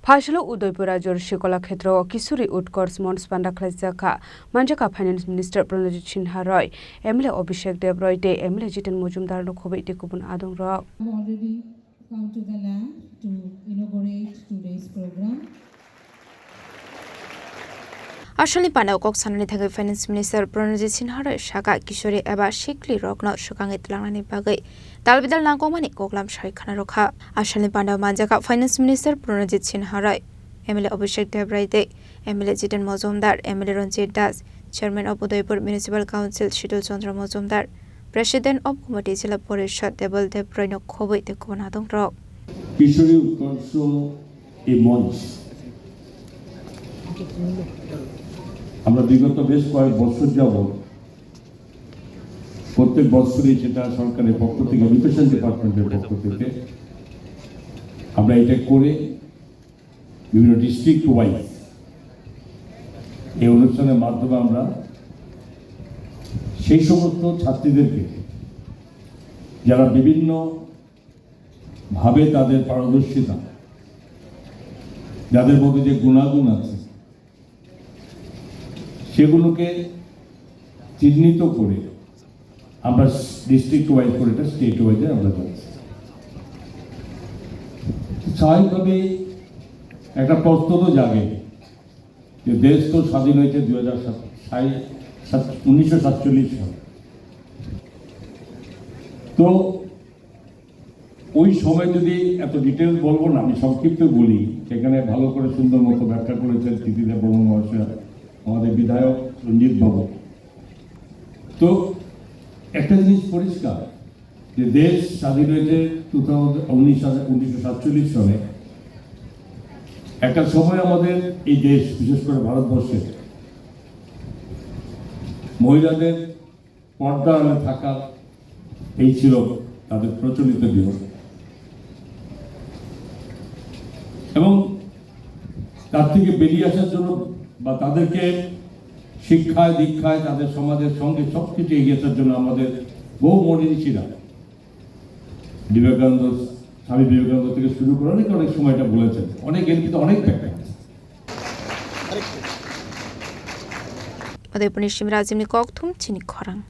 Phashalo Udaipura Jorshi Kolakshetra Kisuri Utkarsh Mons Panda Khlaijaka Manjaka Finance Minister Pranajit Sinha Roy MLA Abhishek Dev Roy de MLA Jiten Mojumdar no Khobai de Kubun Adong Ro. I've already come to the land to inaugurate today's program. Ashali Panda Kok Sanani Thagi Finance Minister Pranajit Sinha Roy Shaka Kishori Eba Shikli Rokno Shukang Itlangani Bagai Dalbidal Nangomani Koklam Shai Khana Rokha Ashali Panda Manjaka Finance Minister Pranajit Sinha Roy MLA Abhishek Dev Roy de MLA Jiten Mojumdar MLA Ranjit Das Chairman of Udaipur Municipal Council Shidul Chandra Mojumdar President of Committee Jila Porishad Debal Dev Roy no Khobai de Kubun Adong Ro. Kishori Utkarsh a month. আমরা বিগত বেশ কয়েক বছর যাবত প্রত্যেক বছরই যেটা সরকারের পক্ষ থেকে এডুকেশন ডিপার্টমেন্টের পক্ষ থেকে আমরা এটা করে বিভিন্ন ডিস্ট্রিক্ট ওয়াইজ এই অনুষ্ঠানের মাধ্যমে আমরা সেই সমস্ত ছাত্রীদেরকে যারা বিভিন্ন ভাবে তাদের পারদর্শিতা যাদের মধ্যে যে গুণাগুণ আছে সেগুলোকে চিহ্নিত করে আমরা ডিস্ট্রিক্ট ওয়াইজ করে এটা স্টেট ওয়াইজে আমরা যাচ্ছি। স্বাভাবিকভাবে একটা প্রশ্ন তো জাগে যে দেশ তো স্বাধীন হয়েছে 1947 সালে, তো ওই সময় যদি এত ডিটেলস বলবো না, আমি সংক্ষিপ্ত বলি। সেখানে ভালো করে সুন্দর মতো ব্যাখ্যা করেছেন তিতিদা বর্মন মহাশয়, আমাদের বিধায়ক রঞ্জিত বাবু। তো একটা জিনিস পরিষ্কার যে দেশ স্বাধীন হয়েছে 1947 সালে। একটা সময় আমাদের এই দেশ, বিশেষ করে ভারতবর্ষে, মহিলাদের পর্দা আড়ালে থাকা এই ছিল তাদের প্রচলিত নিয়ম, এবং তার থেকে বেরিয়ে আসার জন্য বা তাদেরকে শিক্ষায় দীক্ষায় তাদের সমাজের সঙ্গে সবকিছু এগিয়ে আসার জন্য আমাদের বহু মনীষীরা, বিবেকানন্দ, স্বামী বিবেকানন্দ থেকে শুরু করে অনেক সময়টা বলেছেন, অনেক এর কিন্তু অনেক ব্যাখ্যা আছে। Udaipur Nishim Razimni Kokthum Chini Khorang